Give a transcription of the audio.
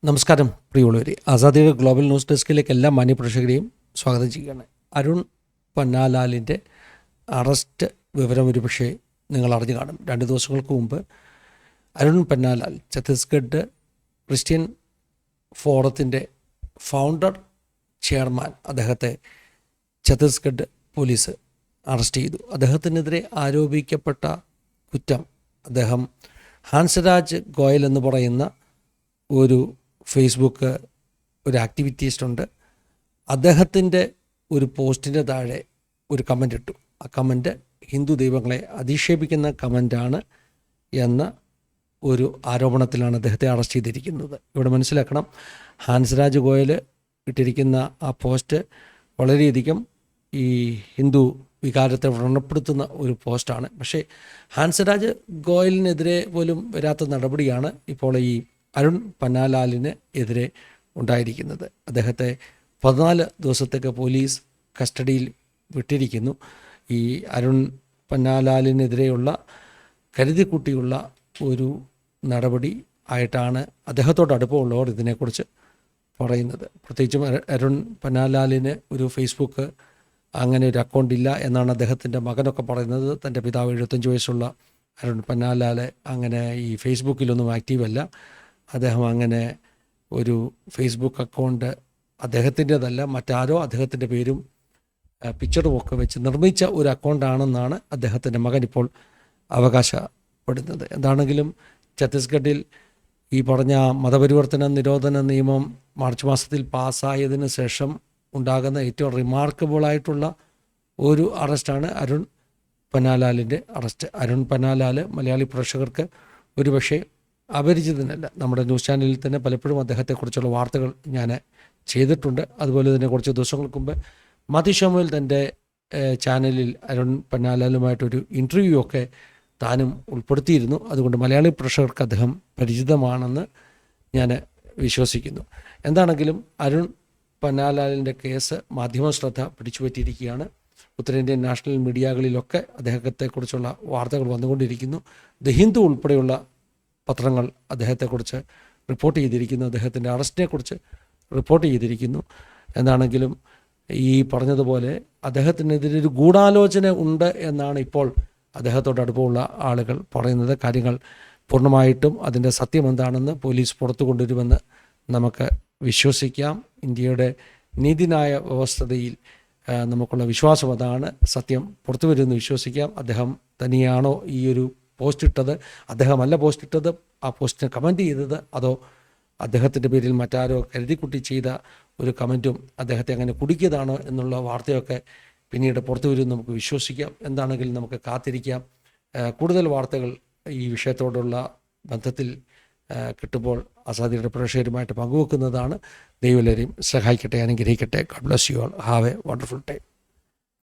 നമസ്കാരം പ്രിയമുള്ളവരെ, ആസാദിയുടെ global news ഡെസ്കിലേക്ക് എല്ലാ മാന്യപ്രേക്ഷകരെയും സ്വാഗതം ചെയ്യുകയാണ്. അരുൺ പന്നാലാലിൻ്റെ അറസ്റ്റ് വിവരം ഒരുപക്ഷെ നിങ്ങൾ അറിഞ്ഞു കാണും. 2 ദിവസങ്ങൾക്ക് മുമ്പ് അരുൺ പന്നാലാൽ, ഛത്തീസ്ഗഡ് ക്രിസ്ത്യൻ ഫോറത്തിൻ്റെ ഫൗണ്ടർ ചെയർമാൻ, അദ്ദേഹത്തെ ഛത്തീസ്ഗഡ് പോലീസ് അറസ്റ്റ് ചെയ്തു. അദ്ദേഹത്തിനെതിരെ ആരോപിക്കപ്പെട്ട കുറ്റം, അദ്ദേഹം ഹാൻസ്രാജ് ഗോയൽ എന്ന് പറയുന്ന ഒരു ഫേസ്ബുക്ക് ഒരു ആക്ടിവിറ്റീസ്റ്റ് ഉണ്ട്. അദ്ദേഹത്തിൻ്റെ ഒരു പോസ്റ്റിൻ്റെ താഴെ ഒരു കമൻ്റ് ഇട്ടു. ആ കമൻ്റ് ഹിന്ദു ദൈവങ്ങളെ അധിക്ഷേപിക്കുന്ന കമൻ്റാണ് എന്ന ഒരു ആരോപണത്തിലാണ് അദ്ദേഹത്തെ അറസ്റ്റ് ചെയ്തിരിക്കുന്നത്. ഇവിടെ മനസ്സിലാക്കണം, ഹാൻസ്രാജ് ഗോയൽ ഇട്ടിരിക്കുന്ന ആ പോസ്റ്റ് വളരെയധികം ഈ ഹിന്ദു വികാരത്തെ വ്രണപ്പെടുത്തുന്ന ഒരു പോസ്റ്റാണ്. പക്ഷേ ഹാൻസ്രാജ് ഗോയലിനെതിരെ പോലും വരാത്ത നടപടിയാണ് ഇപ്പോൾ ഈ അരുൺ പന്നാലാലിന് എതിരെ ഉണ്ടായിരിക്കുന്നത്. അദ്ദേഹത്തെ 14 ദിവസത്തേക്ക് പോലീസ് കസ്റ്റഡിയിൽ വിട്ടിരിക്കുന്നു. ഈ അരുൺ പന്നാലാലിനെതിരെയുള്ള കരുതിക്കുട്ടിയുള്ള ഒരു നടപടി ആയിട്ടാണ് അദ്ദേഹത്തോട് അടുപ്പമുള്ളവർ ഇതിനെക്കുറിച്ച് പറയുന്നത്. പ്രത്യേകിച്ചും അരുൺ പന്നാലാലിന് ഒരു ഫേസ്ബുക്ക് അങ്ങനെ ഒരു അക്കൗണ്ട് ഇല്ല എന്നാണ് അദ്ദേഹത്തിൻ്റെ മകനൊക്കെ പറയുന്നത്. തൻ്റെ പിതാവ് 75 വയസ്സുള്ള അരുൺ പന്നാലാൽ അങ്ങനെ ഈ ഫേസ്ബുക്കിലൊന്നും ആക്റ്റീവല്ല. അദ്ദേഹം അങ്ങനെ ഒരു ഫേസ്ബുക്ക് അക്കൗണ്ട് അദ്ദേഹത്തിൻ്റെതല്ല, മറ്റാരോ അദ്ദേഹത്തിൻ്റെ പേരും പിക്ചറും ഒക്കെ വെച്ച് നിർമ്മിച്ച ഒരു അക്കൗണ്ടാണെന്നാണ് അദ്ദേഹത്തിൻ്റെ മകൻ ഇപ്പോൾ അവകാശപ്പെടുന്നത്. എന്താണെങ്കിലും ഛത്തീസ്ഗഡിൽ ഈ പറഞ്ഞ മതപരിവർത്തന നിരോധന നിയമം മാർച്ച് മാസത്തിൽ പാസ്സായതിനു ശേഷം ഉണ്ടാകുന്ന ഏറ്റവും റിമാർക്കബിളായിട്ടുള്ള ഒരു അറസ്റ്റാണ് അരുൺ പന്നാലാലിൻ്റെ അറസ്റ്റ്. അരുൺ പന്നാലാൽ മലയാളി പ്രേക്ഷകർക്ക് ഒരുപക്ഷെ അപരിചിതനല്ല. നമ്മുടെ ന്യൂസ് ചാനലിൽ തന്നെ പലപ്പോഴും അദ്ദേഹത്തെക്കുറിച്ചുള്ള വാർത്തകൾ ഞാൻ ചെയ്തിട്ടുണ്ട്. അതുപോലെ തന്നെ കുറച്ച് ദിവസങ്ങൾക്ക് മുമ്പ് മാത്യു ശാമുവേൽ തൻ്റെ ചാനലിൽ അരുൺ പന്നാലാലുമായിട്ടൊരു ഇൻ്റർവ്യൂ ഒക്കെ താനും ഉൾപ്പെടുത്തിയിരുന്നു. അതുകൊണ്ട് മലയാളി പ്രേക്ഷകർക്ക് അദ്ദേഹം പരിചിതമാണെന്ന് ഞാൻ വിശ്വസിക്കുന്നു. എന്താണെങ്കിലും അരുൺ പന്നാലാലിൻ്റെ കേസ് മാധ്യമ ശ്രദ്ധ പിടിച്ചുപറ്റിയിരിക്കുകയാണ്. ഉത്തരേന്ത്യൻ നാഷണൽ മീഡിയകളിലൊക്കെ അദ്ദേഹത്തെക്കുറിച്ചുള്ള വാർത്തകൾ വന്നുകൊണ്ടിരിക്കുന്നു. ദ ഹിന്ദു ഉൾപ്പെടെയുള്ള പത്രങ്ങൾ അദ്ദേഹത്തെക്കുറിച്ച് റിപ്പോർട്ട് ചെയ്തിരിക്കുന്നു, അദ്ദേഹത്തിൻ്റെ അറസ്റ്റിനെക്കുറിച്ച് റിപ്പോർട്ട് ചെയ്തിരിക്കുന്നു. എന്താണെങ്കിലും ഈ പറഞ്ഞതുപോലെ അദ്ദേഹത്തിനെതിരെ ഒരു ഗൂഢാലോചന ഉണ്ട് എന്നാണ് ഇപ്പോൾ അദ്ദേഹത്തോട് അടുപ്പമുള്ള ആളുകൾ പറയുന്നത്. കാര്യങ്ങൾ പൂർണ്ണമായിട്ടും അതിൻ്റെ സത്യം എന്താണെന്ന് പോലീസ് പുറത്തു കൊണ്ടുവരുമെന്ന് നമുക്ക് വിശ്വസിക്കാം. ഇന്ത്യയുടെ നീതിന്യായ വ്യവസ്ഥതയിൽ നമുക്കുള്ള വിശ്വാസം അതാണ്. സത്യം പുറത്തു വരുമെന്ന് വിശ്വസിക്കാം. അദ്ദേഹം തന്നെയാണോ ഈ ഒരു പോസ്റ്റ് ഇട്ടത്, അദ്ദേഹമല്ല പോസ്റ്റ് ഇട്ടത്, ആ പോസ്റ്റിനെ കമൻറ്റ് ചെയ്തത്, അതോ അദ്ദേഹത്തിൻ്റെ പേരിൽ മറ്റാരോ കരുതിക്കുട്ടി ചെയ്ത ഒരു കമൻറ്റും അദ്ദേഹത്തെ അങ്ങനെ കുടുക്കിയതാണോ എന്നുള്ള വാർത്തയൊക്കെ പിന്നീട് പുറത്തു വരും നമുക്ക് വിശ്വസിക്കാം. എന്താണെങ്കിലും നമുക്ക് കാത്തിരിക്കാം. കൂടുതൽ വാർത്തകൾ ഈ വിഷയത്തോടുള്ള ബന്ധത്തിൽ കിട്ടുമ്പോൾ ആസാദിയുടെ പ്രേക്ഷകരുമായിട്ട് പങ്കുവെക്കുന്നതാണ്. ദൈവം എല്ലാവരെയും സഹായിക്കട്ടെ, അനുഗ്രഹിക്കട്ടെ. God bless you all. Have A wonderful time.